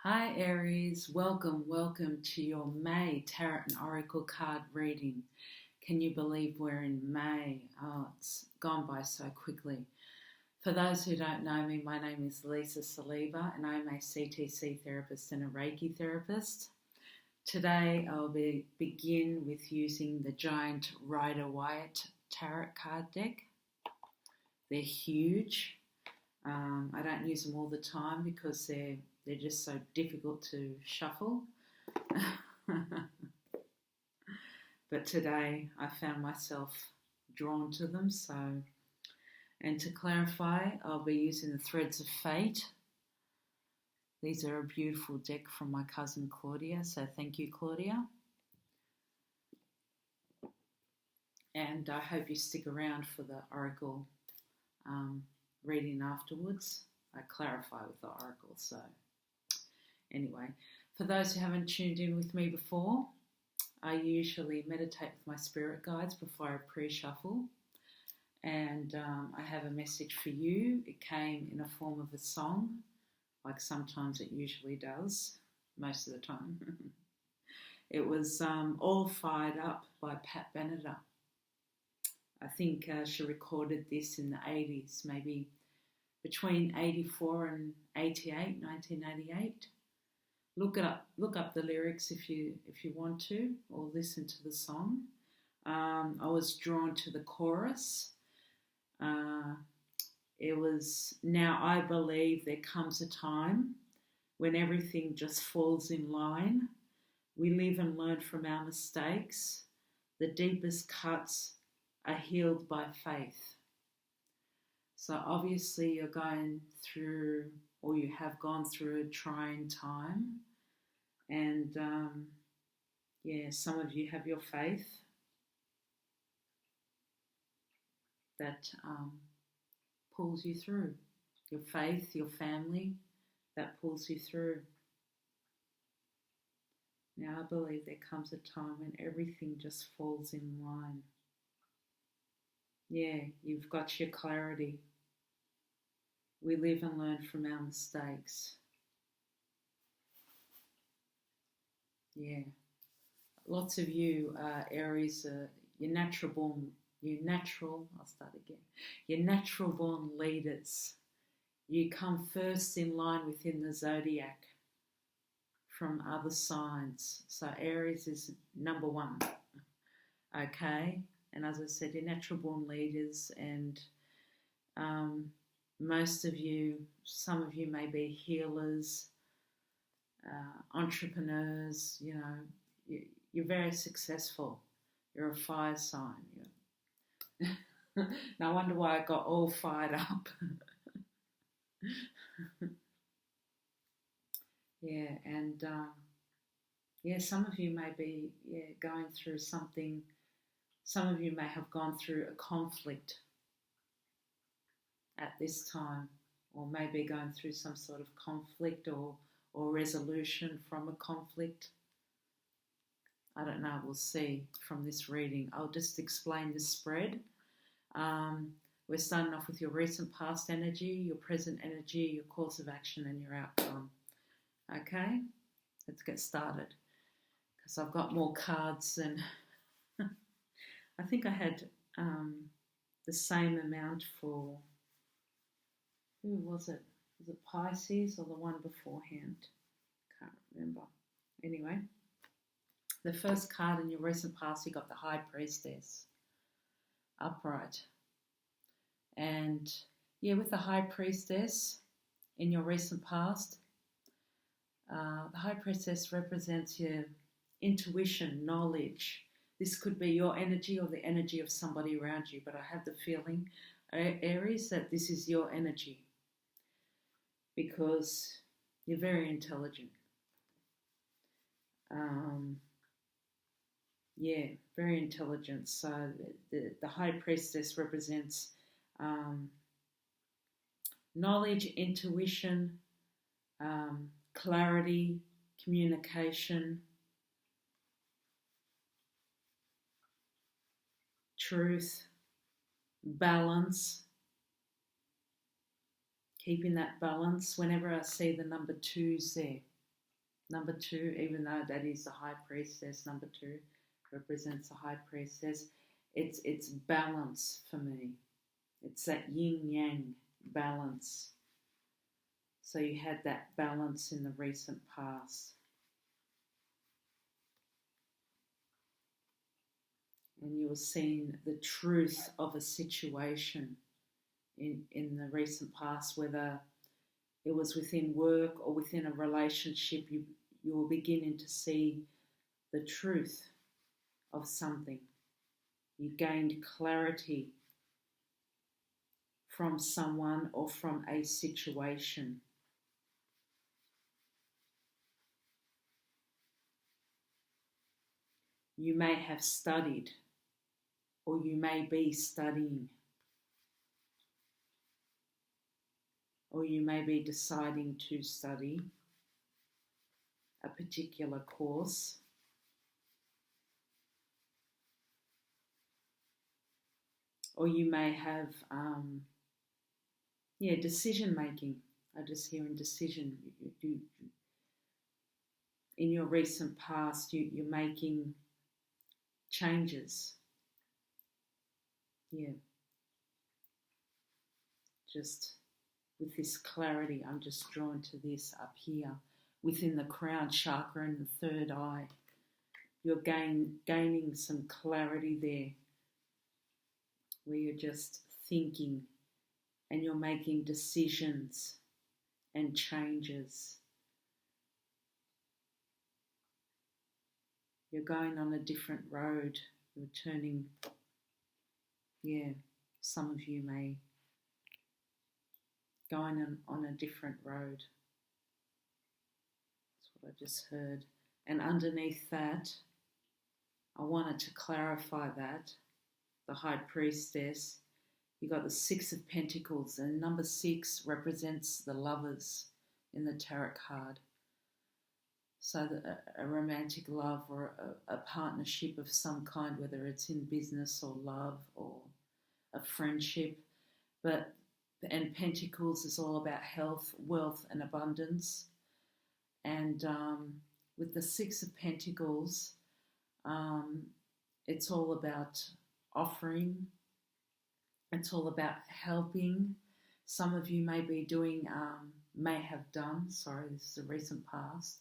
Hi Aries, welcome to your May Tarot and Oracle card reading. Can you believe we're in May? Oh, it's gone by so quickly. For those who don't know me, my name is Lisa Saliba and I'm a CTC therapist and a Reiki therapist. Today I'll begin with using the Giant Rider-Waite Tarot card deck. They're huge. I don't use them all the time because they're just so difficult to shuffle. But today I found myself drawn to them. And to clarify, I'll be using the Threads of Fate. These are a beautiful deck from my cousin Claudia, so thank you, Claudia. And I hope you stick around for the Oracle reading afterwards. I clarify with the Oracle, so anyway, for those who haven't tuned in with me before, I usually meditate with my spirit guides before I pre-shuffle, and I have a message for you. It came in a form of a song, like sometimes it usually does, most of the time. It was All Fired Up by Pat Benatar. I think she recorded this in the 80s, maybe between 84 and 88, 1988. Look up the lyrics if you want to, or listen to the song. I was drawn to the chorus. It was, now I believe there comes a time when everything just falls in line. We live and learn from our mistakes. The deepest cuts are healed by faith. So obviously you're going through, or you have gone through, a trying time, and some of you have your faith that pulls you through. Your faith, your family, that pulls you through. Now I believe there comes a time when everything just falls in line. Yeah, you've got your clarity. We live and learn from our mistakes. Yeah. Lots of you Aries, you're natural born leaders. You come first in line within the zodiac from other signs. So Aries is number one. Okay? And as I said, you're natural born leaders, and most of you, some of you may be healers, entrepreneurs, you're very successful. You're a fire sign. No wonder why I got all fired up. Yeah, and some of you may be going through something. Some of you may have gone through a conflict at this time, or maybe going through some sort of conflict or resolution from a conflict. I don't know, we'll see from this reading. I'll just explain the spread. We're starting off with your recent past energy, your present energy, your course of action, and your outcome. Okay, let's get started, because I've got more cards than I think I had the same amount for, who was it? Was it Pisces or the one beforehand? Can't remember. Anyway, the first card in your recent past, you got the High Priestess, upright. And yeah, with the High Priestess in your recent past, the High Priestess represents your intuition, knowledge. This could be your energy or the energy of somebody around you, but I have the feeling, Aries, that this is your energy, because you're very intelligent. Very intelligent. So the High Priestess represents knowledge, intuition, clarity, communication, truth, balance, keeping that balance. Whenever I see the number 2s there, Number 2, even though that is the high priestess, number 2 represents the high priestess. It's balance for me. It's that yin-yang balance. So you had that balance in the recent past. And you were seeing the truth of a situation in the recent past, whether it was within work or within a relationship, you were beginning to see the truth of something. You gained clarity from someone or from a situation. You may have studied, or you may be studying, or you may be deciding to study a particular course. Or you may have, decision making. I just hear in decision. In your recent past, you're making changes. Yeah. Just with this clarity, I'm just drawn to this up here within the crown chakra and the third eye. You're gaining some clarity there, where you're just thinking and you're making decisions and changes. You're going on a different road. You're turning, some of you may going on a different road. That's what I just heard. And underneath that, I wanted to clarify that. The High Priestess, you got the 6 of Pentacles, and number 6 represents the lovers in the tarot card. So a romantic love or a partnership of some kind, whether it's in business or love or a friendship. And Pentacles is all about health, wealth and abundance. And with the 6 of Pentacles, it's all about offering. It's all about helping. Some of you may be doing, this is the recent past,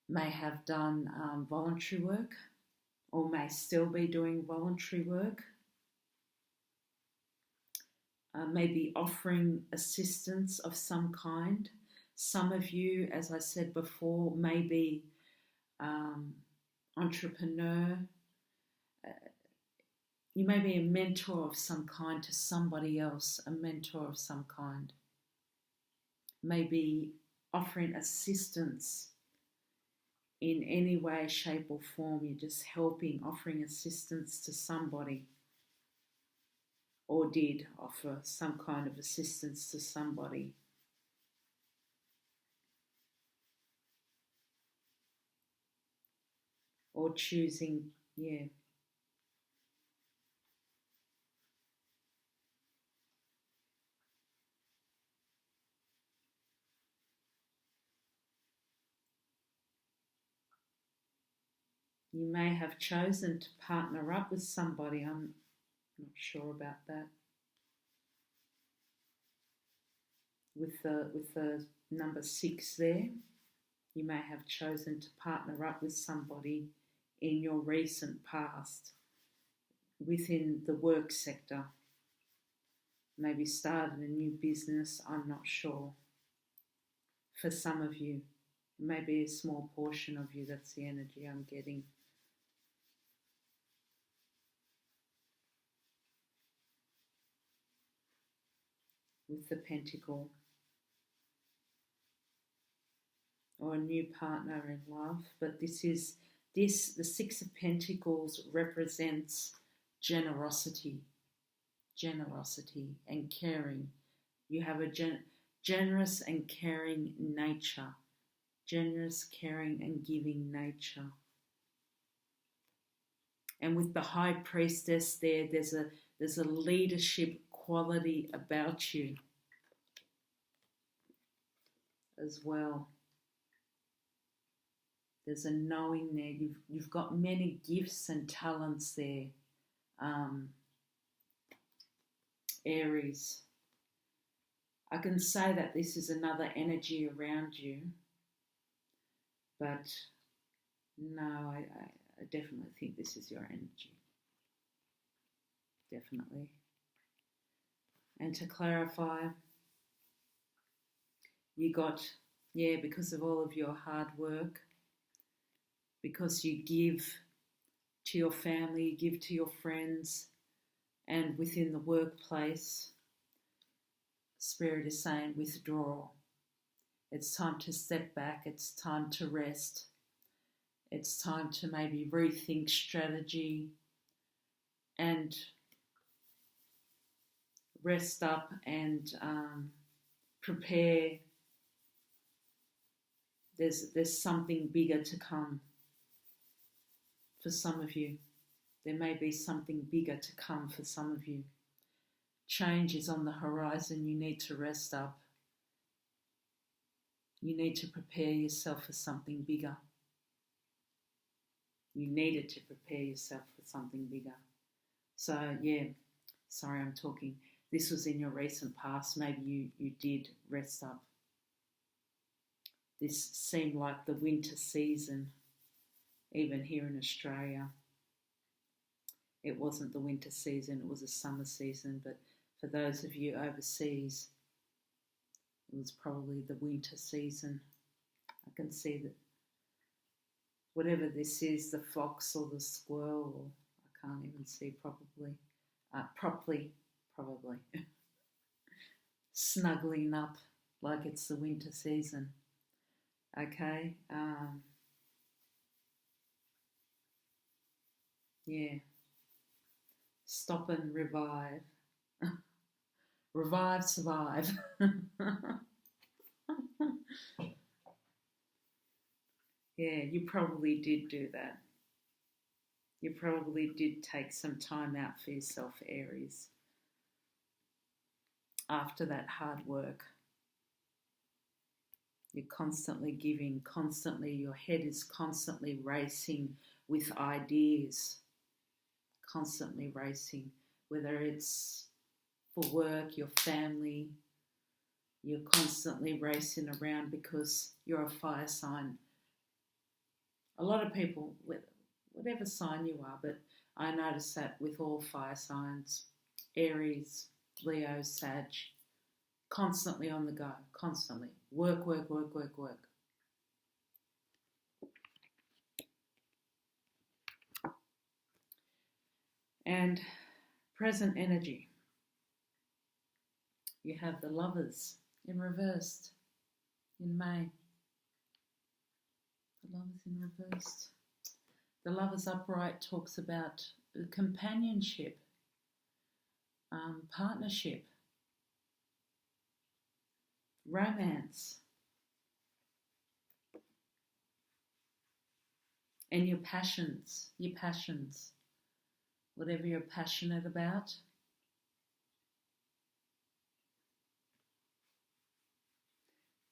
may have done voluntary work or may still be doing voluntary work. Maybe offering assistance of some kind. Some of you, as I said before, may be entrepreneur. You may be a mentor of some kind to somebody else, a mentor of some kind. Maybe offering assistance in any way, shape or form. You're just helping, offering assistance to somebody, or did offer some kind of assistance to somebody. Or choosing, You may have chosen to partner up with somebody. I'm not sure about that. With the number 6 there, you may have chosen to partner up with somebody in your recent past within the work sector. Maybe started a new business, I'm not sure. For some of you, maybe a small portion of you, that's the energy I'm getting. With the Pentacle, or a new partner in love, but the 6 of Pentacles represents generosity and caring. You have a generous and caring nature, generous, caring and giving nature. And with the High Priestess there's a leadership quality about you as well. There's a knowing there. You've got many gifts and talents there, Aries. I can say that this is another energy around you, but no, I definitely think this is your energy. Definitely. And to clarify, you got, because of all of your hard work, because you give to your family, you give to your friends, and within the workplace, Spirit is saying withdraw. It's time to step back. It's time to rest. It's time to maybe rethink strategy and rest up and prepare. There's something bigger to come for some of you. There may be something bigger to come for some of you. Change is on the horizon. You need to rest up. You need to prepare yourself for something bigger. You needed to prepare yourself for something bigger. So, sorry I'm talking. This was in your recent past. Maybe you did rest up. This seemed like the winter season, even here in Australia. It wasn't the winter season, it was a summer season, but for those of you overseas, it was probably the winter season. I can see that whatever this is, the fox or the squirrel, or I can't even see properly, snuggling up like it's the winter season. Okay, stop and revive. Revive, survive. You probably did do that. You probably did take some time out for yourself, Aries, after that hard work. You're constantly giving, your head is constantly racing with ideas, constantly racing, whether it's for work, your family, you're constantly racing around because you're a fire sign. A lot of people, whatever sign you are, but I notice that with all fire signs, Aries, Leo, Sag, constantly on the go, constantly. Work. And present energy. You have the Lovers in reversed in May. The Lovers in reversed. The Lovers upright talks about companionship, partnership, romance, and your passions, whatever you're passionate about.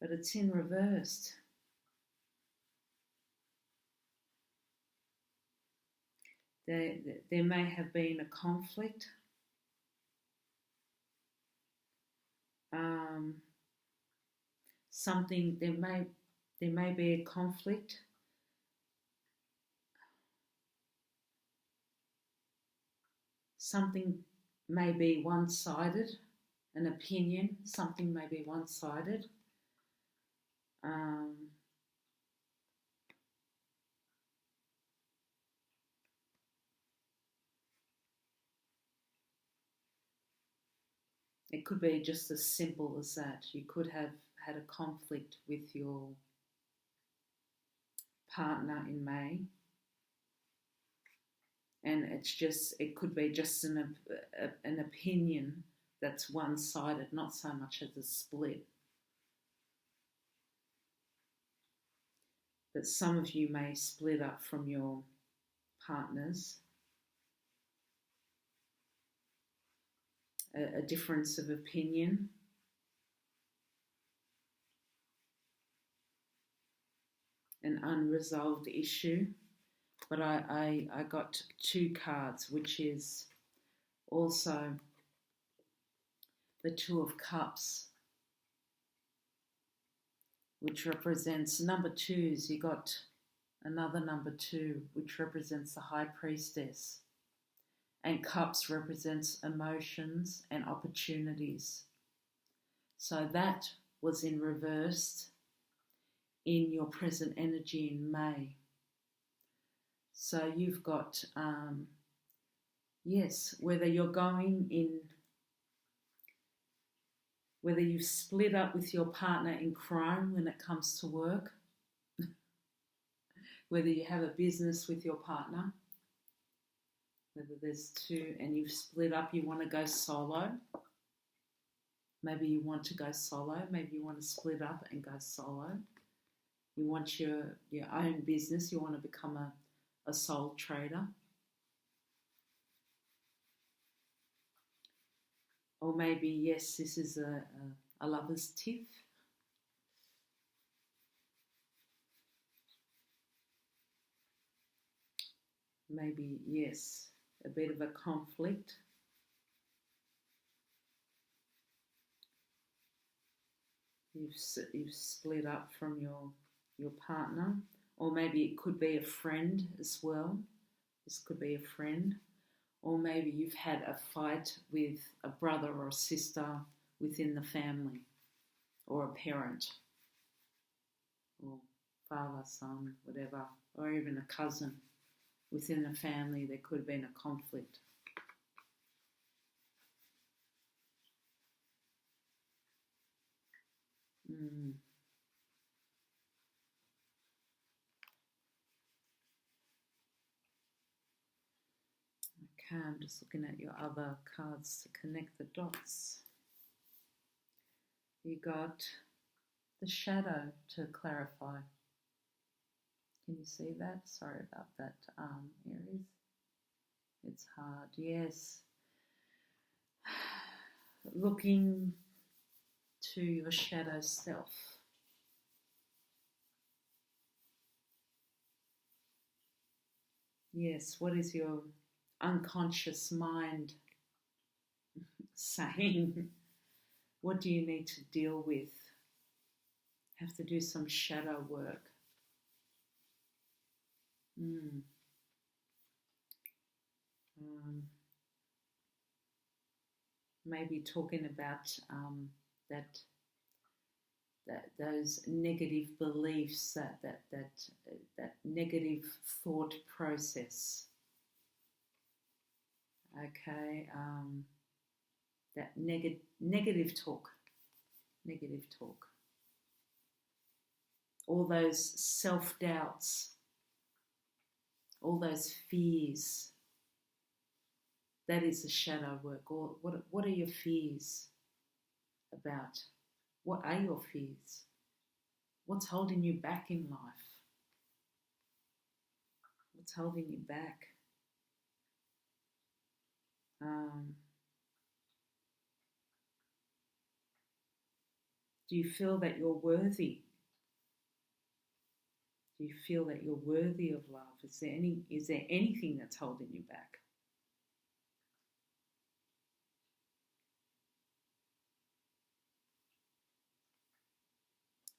But it's in reversed. There may have been a conflict. There may be a conflict. Something may be one-sided, an opinion. Something may be one-sided. It could be just as simple as that. You could have had a conflict with your partner in May, and it could be just an opinion that's one-sided, not so much as a split. But some of you may split up from your partners. A difference of opinion. an unresolved issue. But I got 2 cards, which is also the 2 of Cups, which represents number 2s. You got another number 2, which represents the High Priestess. And Cups represents emotions and opportunities. So that was in reverse in your present energy in May. So you've got, yes, whether you're going in, whether you've split up with your partner in crime when it comes to work, whether you have a business with your partner, whether there's 2 and you've split up, you want to go solo. Maybe you want to go solo. Maybe you want to split up and go solo. You want your own business. You want to become a sole trader. Or maybe, yes, this is a lover's tiff. Maybe, yes, a bit of a conflict. You've split up from your partner. Or maybe it could be a friend as well. This could be a friend. Or maybe you've had a fight with a brother or a sister within the family, or a parent, or father, son, whatever, or even a cousin within the family. There could have been a conflict. Okay, I'm just looking at your other cards to connect the dots. You got the shadow to clarify. Can you see that? Sorry about that, Aries. It's hard, yes. Looking to your shadow self. Yes, what is your unconscious mind saying? What do you need to deal with? Have to do some shadow work. Maybe talking about that those negative beliefs, that negative thought process. Okay, that negative talk. All those self-doubts, all those fears. That is the shadow work. Or what are your fears about? What are your fears? What's holding you back in life? What's holding you back? Do you feel that you're worthy? Do you feel that you're worthy of love? Is there anything that's holding you back?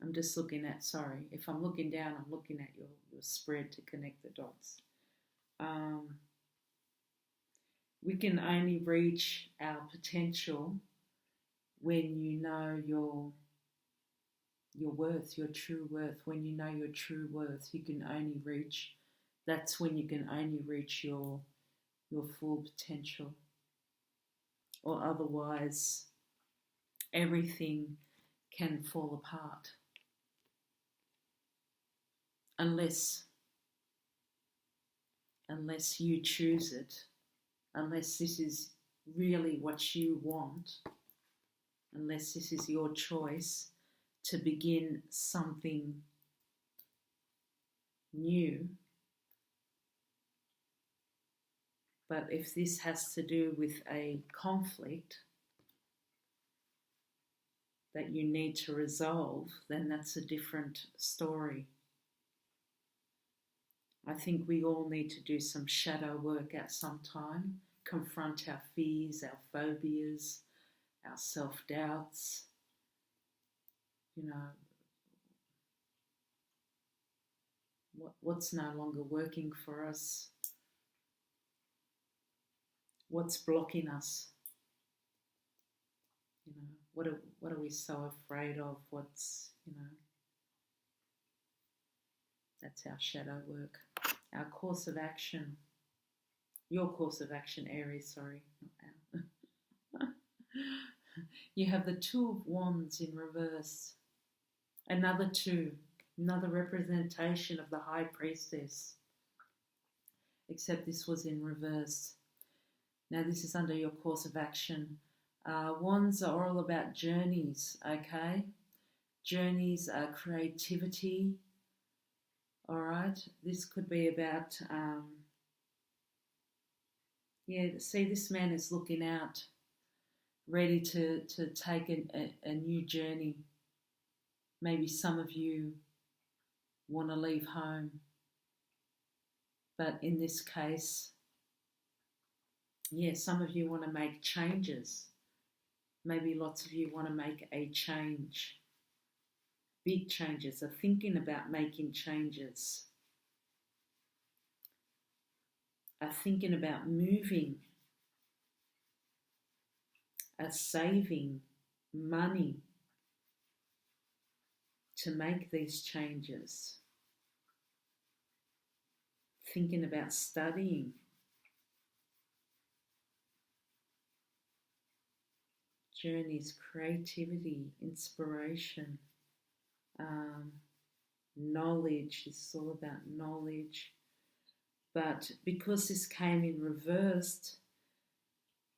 I'm just looking at, sorry, if I'm looking down, I'm looking at your spread to connect the dots. We can only reach our potential when you know your worth, your true worth. When you know your true worth, you can only reach, that's when you can only reach your full potential. Or otherwise, everything can fall apart. Unless you choose it, unless this is really what you want, unless this is your choice to begin something new. But if this has to do with a conflict that you need to resolve, then that's a different story. I think we all need to do some shadow work at some time, confront our fears, our phobias, our self-doubts, you know, what's no longer working for us, what's blocking us, you know, what are we so afraid of, what's, you know, that's our shadow work. Our course of action, your course of action, Aries, sorry, not our. You have the Two of Wands in reverse, another two, another representation of the High Priestess, except this was in reverse. Now this is under your course of action. Wands are all about journeys, okay? Journeys are creativity, all right? This could be about, see, this man is looking out, ready to take a new journey. Maybe some of you want to leave home, but in this case, some of you want to make changes. Maybe lots of you want to make a change. Big changes, are thinking about making changes. Are thinking about moving. Are saving money to make these changes. Thinking about studying. Journeys, creativity, inspiration, knowledge. It's all about knowledge. But because this came in reversed,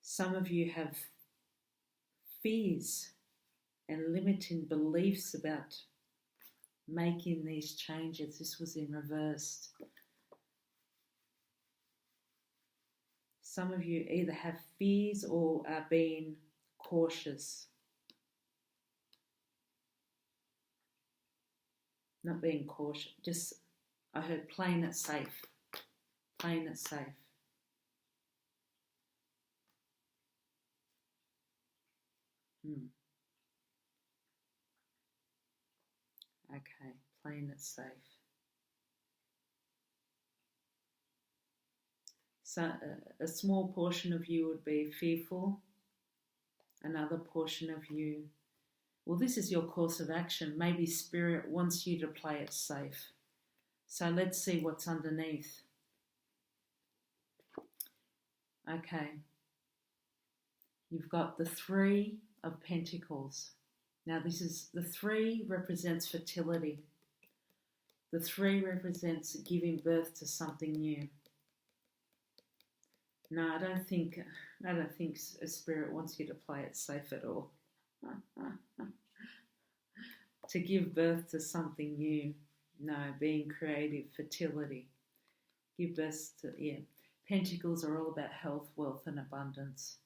some of you have fears and limiting beliefs about making these changes. This was in reversed. Some of you either have fears or are being cautious. Not being cautious, just, I heard playing it safe. Playing it safe. Okay, playing it safe. So a small portion of you would be fearful. Another portion of you, well, this is your course of action. Maybe Spirit wants you to play it safe. So let's see what's underneath. Okay. You've got the Three of Pentacles. Now this is, the three represents fertility. The three represents giving birth to something new. No, I don't think a Spirit wants you to play it safe at all. To give birth to something new. No, being creative, fertility. Give birth to, Pentacles are all about health, wealth and abundance.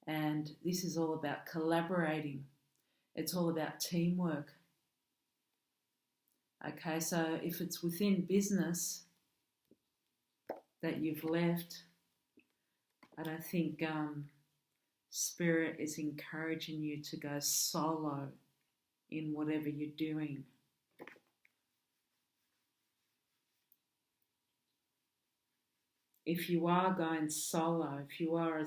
And this is all about collaborating. It's all about teamwork. Okay, so if it's within business that you've left, I don't think Spirit is encouraging you to go solo in whatever you're doing. If you are going solo, if you are a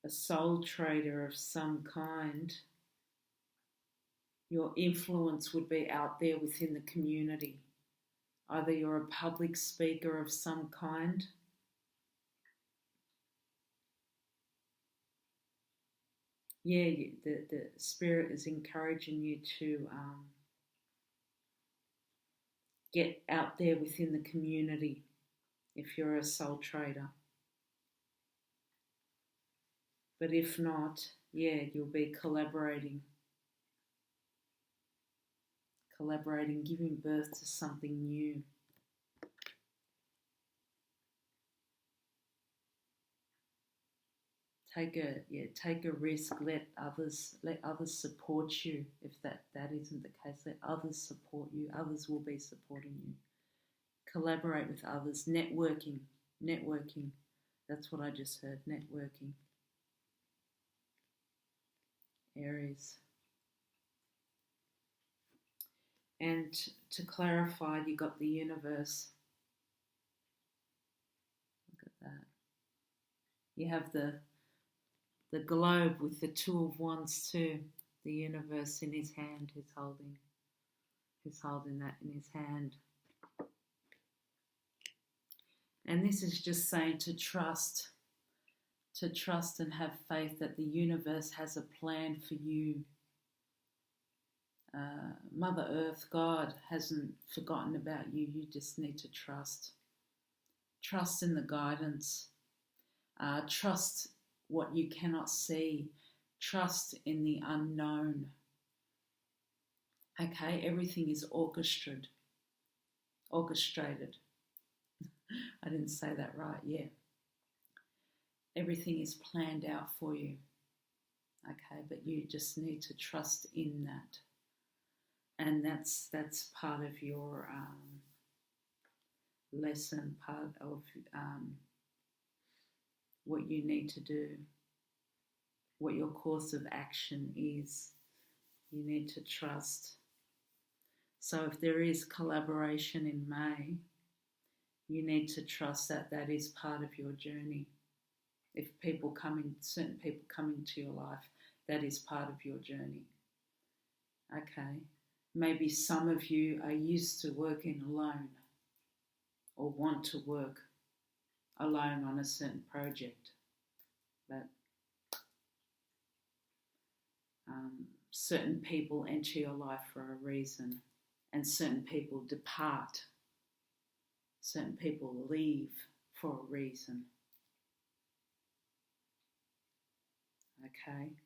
soul trader of some kind, your influence would be out there within the community. Either you're a public speaker of some kind, the Spirit is encouraging you to get out there within the community if you're a soul trader. But if not, you'll be collaborating, giving birth to something new. take a risk. Let others support you. If that isn't the case, let others support you. Others will be supporting you. Collaborate with others. Networking. That's what I just heard. Networking. Aries. And to clarify, you got the universe. Look at that. You have the globe with the Two of Wands too. The universe in his hand. He's holding that in his hand. And this is just saying to trust and have faith that the universe has a plan for you. Mother Earth, God hasn't forgotten about you. You just need to trust. Trust in the guidance. Trust what you cannot see. Trust in the unknown. Okay, everything is orchestrated. I didn't say that right, yeah. Everything is planned out for you. Okay, but you just need to trust in that. And that's part of your lesson, part of what you need to do, what your course of action is. You need to trust. So if there is collaboration in May, you need to trust that that is part of your journey. If certain people come into your life, that is part of your journey. Okay. Maybe some of you are used to working alone or want to work alone on a certain project. But certain people enter your life for a reason, and certain people depart. Certain people leave for a reason. Okay?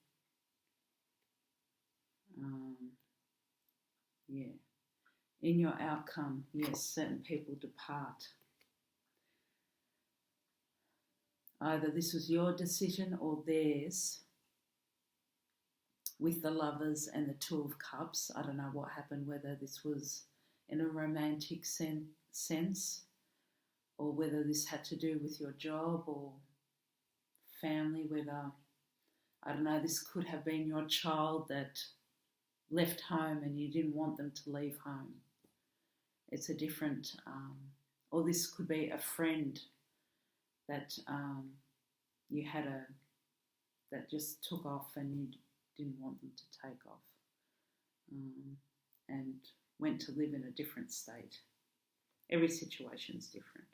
Yeah. In your outcome, yes, certain people depart. Either this was your decision or theirs. With the Lovers and the Two of Cups, I don't know what happened, whether this was in a romantic sense or whether this had to do with your job or family, whether, I don't know, this could have been your child that left home and you didn't want them to leave home. It's a different, or this could be a friend that you had that just took off and you didn't want them to take off, and went to live in a different state. Every situation's different.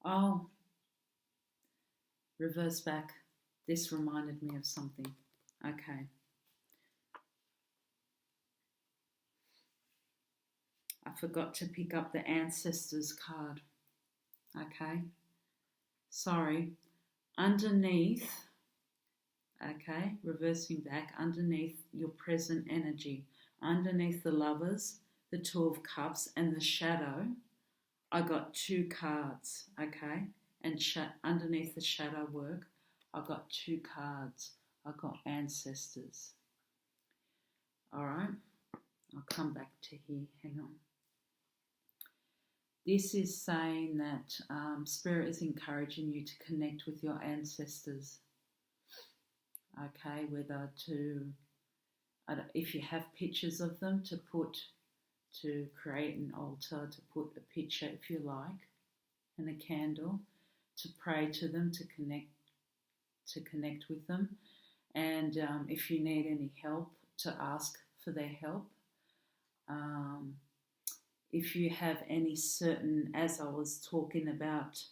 Oh, reverse back. This reminded me of something. Okay. I forgot to pick up the Ancestors card. Okay. Sorry. Underneath, okay, reversing back, underneath your present energy, underneath the Lovers, the Two of Cups, and the Shadow, I got 2 cards, okay? And underneath the shadow work, I got 2 cards. I got Ancestors. All right? I'll come back to here. Hang on. This is saying that Spirit is encouraging you to connect with your ancestors. Okay, whether if you have pictures of them, to create an altar, to put a picture if you like, and a candle, to pray to them, to connect with them. And if you need any help, to ask for their help. If you have any certain, as I was talking about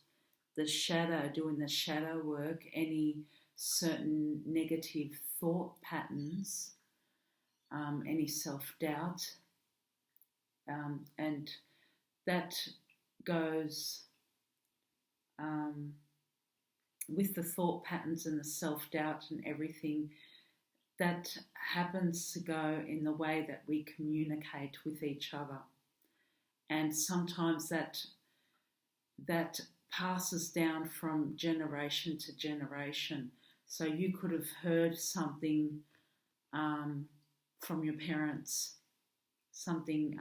the shadow, doing the shadow work, any certain negative thought patterns, any self-doubt, and that goes with the thought patterns and the self-doubt and everything, that happens to go in the way that we communicate with each other. And sometimes that that passes down from generation to generation. So you could have heard something from your parents, something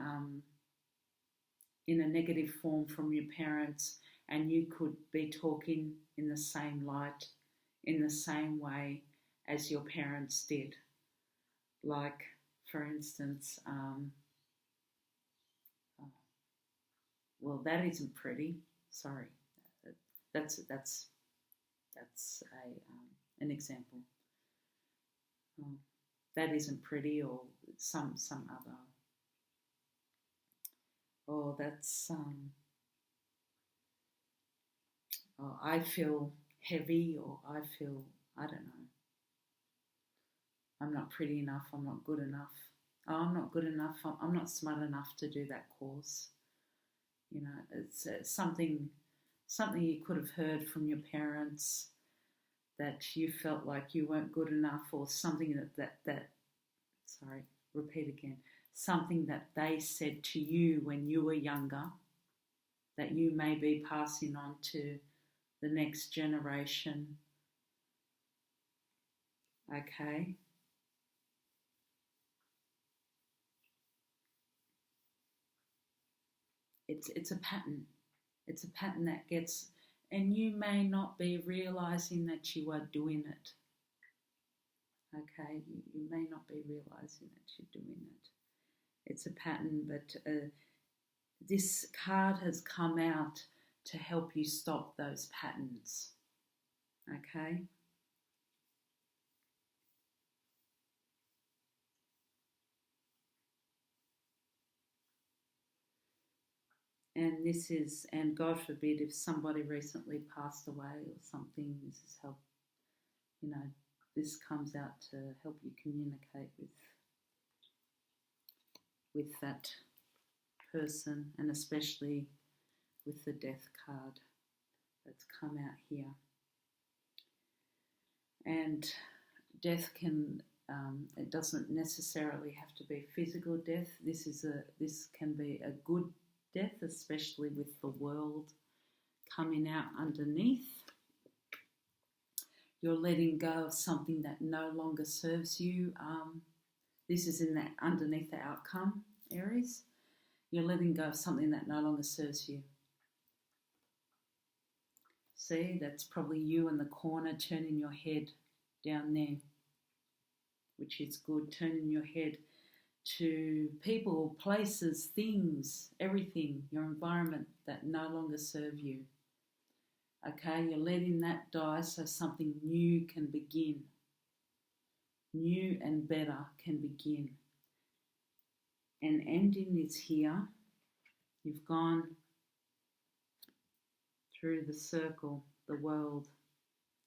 in a negative form from your parents, and you could be talking in the same light, in the same way as your parents did. Like, for instance, well, that isn't pretty. Sorry, that's an example. That isn't pretty, or some other. Or that's or I feel heavy, or I feel, I don't know, I'm not pretty enough, I'm not good enough. Oh, I'm not good enough, I'm not smart enough to do that course. You know, it's something you could have heard from your parents, that you felt like you weren't good enough, or something that sorry, repeat again, something that they said to you when you were younger, that you may be passing on to the next generation. Okay? It's a pattern. It's a pattern that gets, and you may not be realizing that you are doing it. Okay? You may not be realizing that you're doing it. It's a pattern, but this card has come out to help you stop those patterns. Okay? And this is, and God forbid if somebody recently passed away or something, this is help, you know, this comes out to help you communicate with that person, and especially with the death card that's come out here. And death can, it doesn't necessarily have to be physical death. This can be a good death, especially with the world coming out underneath. You're letting go of something that no longer serves you. This is in that underneath the outcome, Aries. You're letting go of something that no longer serves you. See, that's probably you in the corner turning your head down there, which is good. Turning your head to people, places, things, everything, your environment that no longer serve you. Okay, you're letting that die so something new can begin. New and better can begin. And ending is here. You've gone through the circle, the world.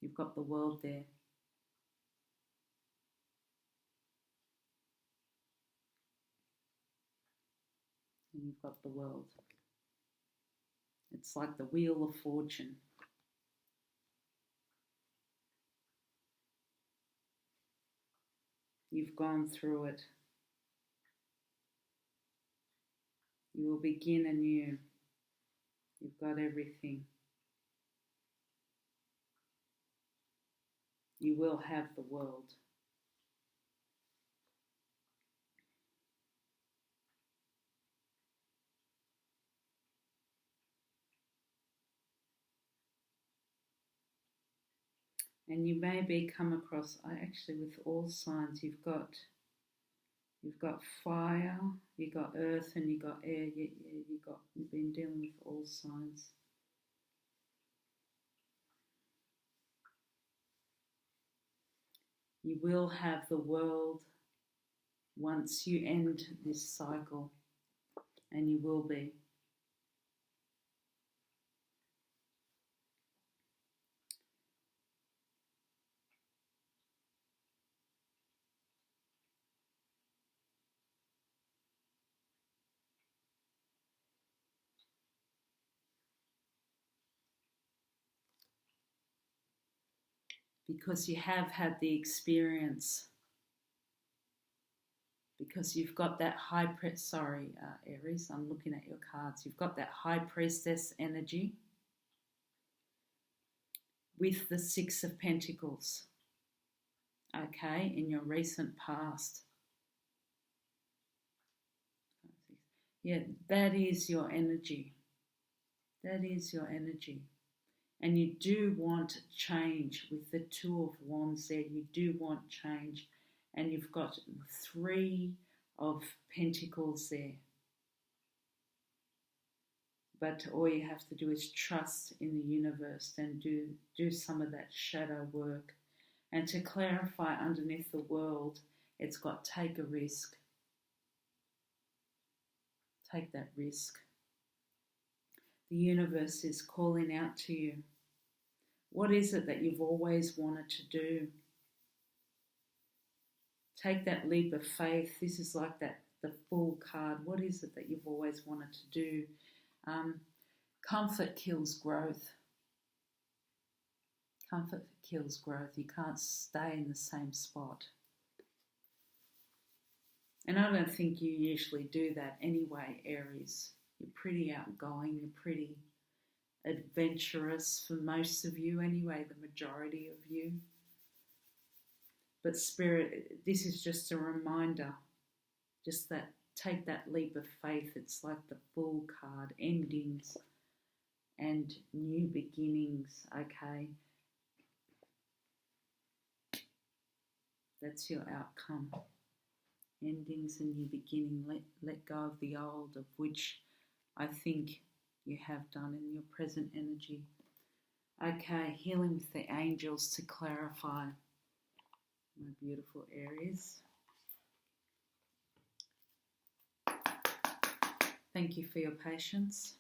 You've got the world there. And you've got the world. It's like the wheel of fortune. You've gone through it. You will begin anew. You've got everything. You will have the world. And you may come across, actually with all signs, you've got fire, you've got earth, and you've got air. You've been dealing with all signs. You will have the world once you end this cycle, and you will be. Because you have had the experience, because you've got that Aries, I'm looking at your cards, you've got that high priestess energy, with the Six of Pentacles, okay, in your recent past. Yeah, that is your energy. That is your energy. And you do want change with the Two of Wands there. You do want change. And you've got Three of Pentacles there. But all you have to do is trust in the universe and do some of that shadow work. And to clarify underneath the World, it's got take a risk. Take that risk. The universe is calling out to you. What is it that you've always wanted to do? Take that leap of faith. This is like the Fool card. What is it that you've always wanted to do? Comfort kills growth. Comfort kills growth. You can't stay in the same spot. And I don't think you usually do that anyway, Aries. You're pretty outgoing. You're pretty adventurous for most of you anyway, the majority of you. But Spirit, this is just a reminder. Just that, take that leap of faith. It's like the Fool card, endings and new beginnings, okay? That's your outcome. Endings and new beginning. Let go of the old, of which I think you have done in your present energy. Okay, healing with the angels to clarify. My beautiful Aries. Thank you for your patience.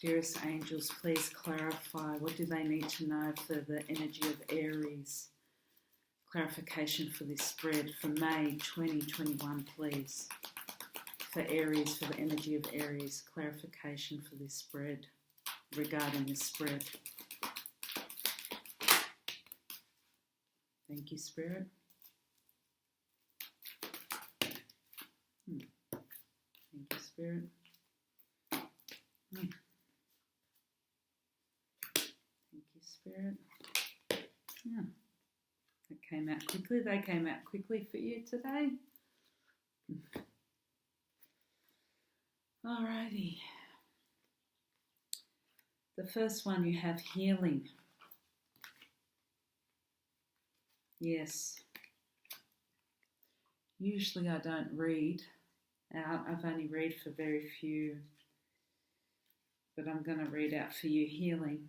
Dearest angels, please clarify. What do they need to know for the energy of Aries? Clarification for this spread for May 2021, please. For Aries, for the energy of Aries, clarification for this spread, regarding this spread. Thank you, Spirit. Thank you, Spirit. Thank you, Spirit. Yeah. That came out quickly. They came out quickly for you today. Alrighty. The first one, you have healing. Yes. Usually I don't read out. I've only read for very few. But I'm going to read out for you healing.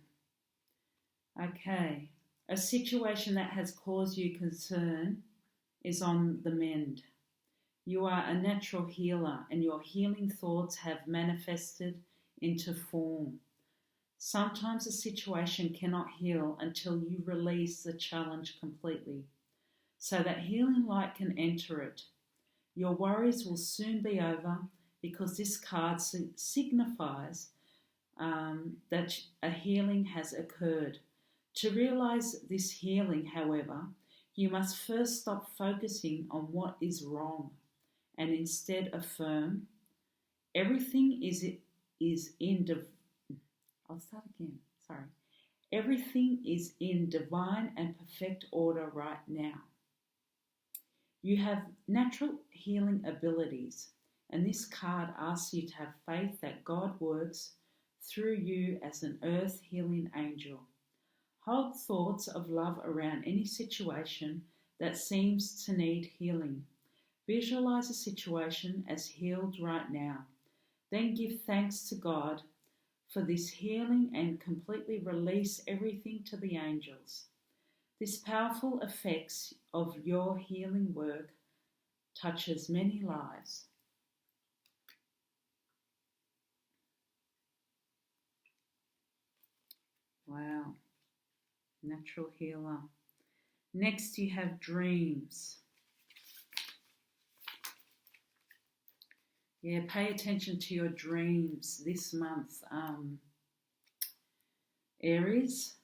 Okay. A situation that has caused you concern is on the mend. You are a natural healer and your healing thoughts have manifested into form. Sometimes a situation cannot heal until you release the challenge completely, so that healing light can enter it. Your worries will soon be over because this card signifies that a healing has occurred. To realize this healing, however, you must first stop focusing on what is wrong and instead affirm, everything is in Everything is in divine and perfect order right now. You have natural healing abilities, and this card asks you to have faith that God works through you as an earth healing angel. Hold thoughts of love around any situation that seems to need healing. Visualize a situation as healed right now. Then give thanks to God for this healing and completely release everything to the angels. This powerful effects of your healing work touches many lives. Wow. Natural healer. Next you have dreams. Yeah, pay attention to your dreams this month, Aries,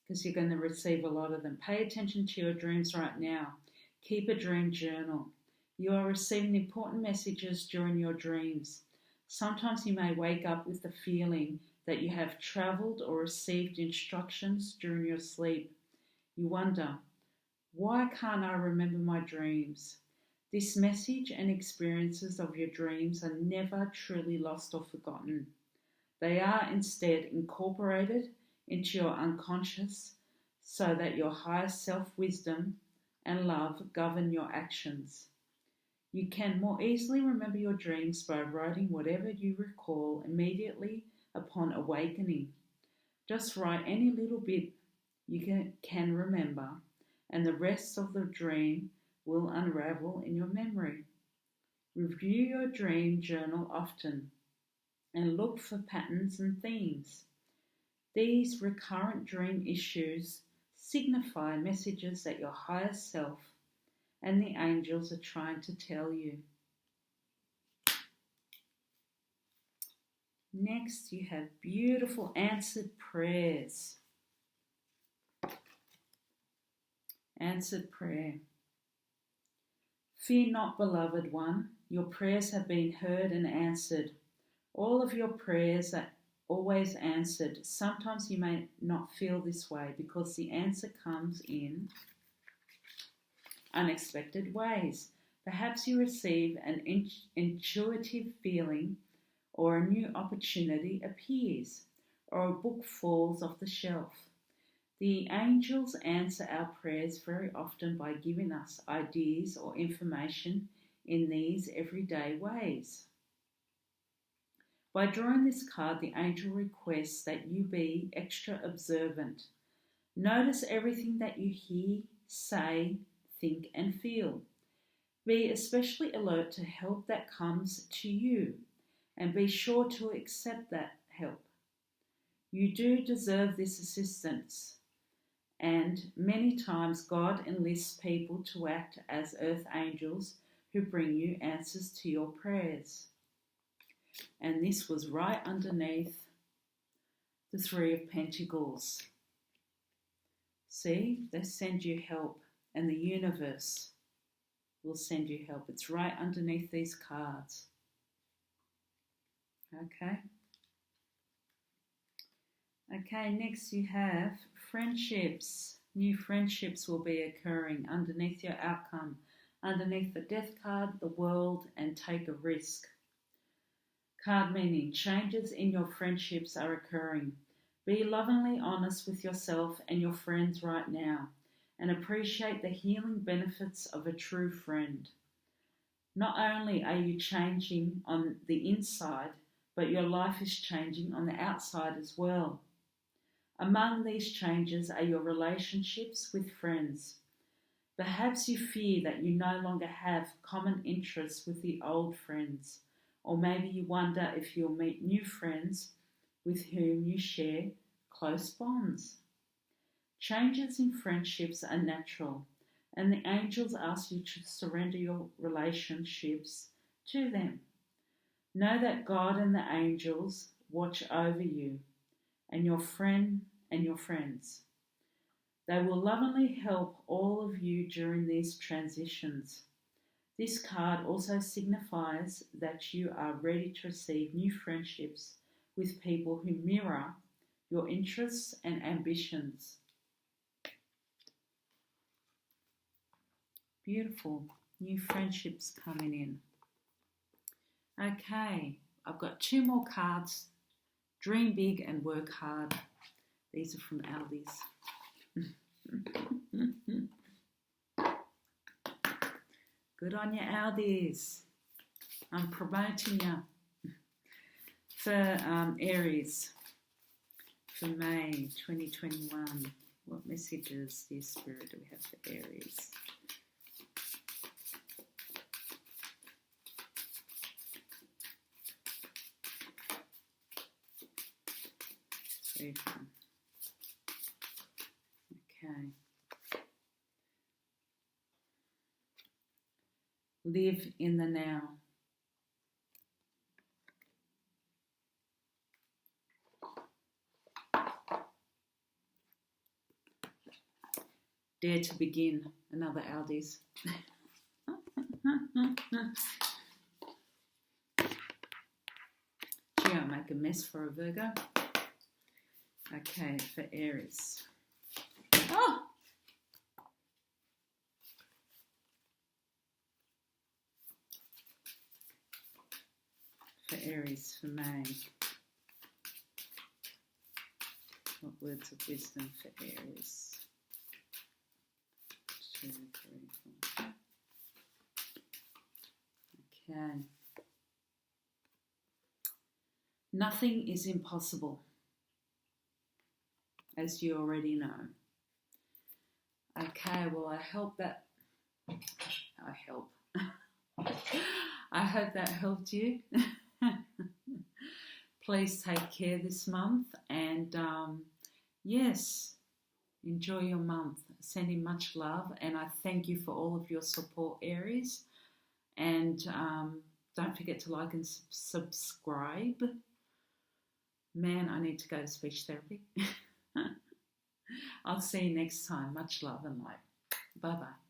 because you're going to receive a lot of them. Pay attention to your dreams right now. Keep a dream journal. You are receiving important messages during your dreams. Sometimes you may wake up with the feeling that you have travelled or received instructions during your sleep. You wonder, why can't I remember my dreams? This message and experiences of your dreams are never truly lost or forgotten. They are instead incorporated into your unconscious so that your higher self-wisdom and love govern your actions. You can more easily remember your dreams by writing whatever you recall immediately upon awakening. Just write any little bit you can remember, and the rest of the dream will unravel in your memory. Review your dream journal often and look for patterns and themes. These recurrent dream issues signify messages that your higher self and the angels are trying to tell you. Next, you have beautiful answered prayers. Answered prayer. Fear not, beloved one, your prayers have been heard and answered. All of your prayers are always answered. Sometimes you may not feel this way because the answer comes in unexpected ways. Perhaps you receive an intuitive feeling, or a new opportunity appears, or a book falls off the shelf. The angels answer our prayers very often by giving us ideas or information in these everyday ways. By drawing this card, the angel requests that you be extra observant. Notice everything that you hear, say, think and feel. Be especially alert to help that comes to you, and be sure to accept that help. You do deserve this assistance, and many times God enlists people to act as earth angels who bring you answers to your prayers. And this was right underneath the Three of Pentacles. See, they send you help, and the universe will send you help. It's right underneath these cards. Okay. Okay, next you have friendships. New friendships will be occurring underneath your outcome. Underneath the Death card, the World, and Take a Risk. Card meaning, changes in your friendships are occurring. Be lovingly honest with yourself and your friends right now, and appreciate the healing benefits of a true friend. Not only are you changing on the inside, but your life is changing on the outside as well. Among these changes are your relationships with friends. Perhaps you fear that you no longer have common interests with the old friends, or maybe you wonder if you'll meet new friends with whom you share close bonds. Changes in friendships are natural, and the angels ask you to surrender your relationships to them. Know that God and the angels watch over you and your friend and your friends. They will lovingly help all of you during these transitions. This card also signifies that you are ready to receive new friendships with people who mirror your interests and ambitions. Beautiful. New friendships coming in. Okay, I've got two more cards. Dream big and work hard. These are from Aldi's. Good on you, Aldi's. I'm promoting you. For Aries, for May 2021, what messages, dear Spirit, do we have for Aries? Okay. Live in the now. Dare to begin. Another Aldi's. Gee, I make a mess for a Virgo. Okay, for Aries. Oh! For Aries, for May. What words of wisdom for Aries? 2, 3, 4. Okay. Nothing is impossible, as you already know. Okay, well, I hope that helped you. Please take care this month, and yes, enjoy your month. Sending much love, and I thank you for all of your support, Aries. And don't forget to like and subscribe. Man, I need to go to speech therapy. I'll see you next time. Much love and light. Bye-bye.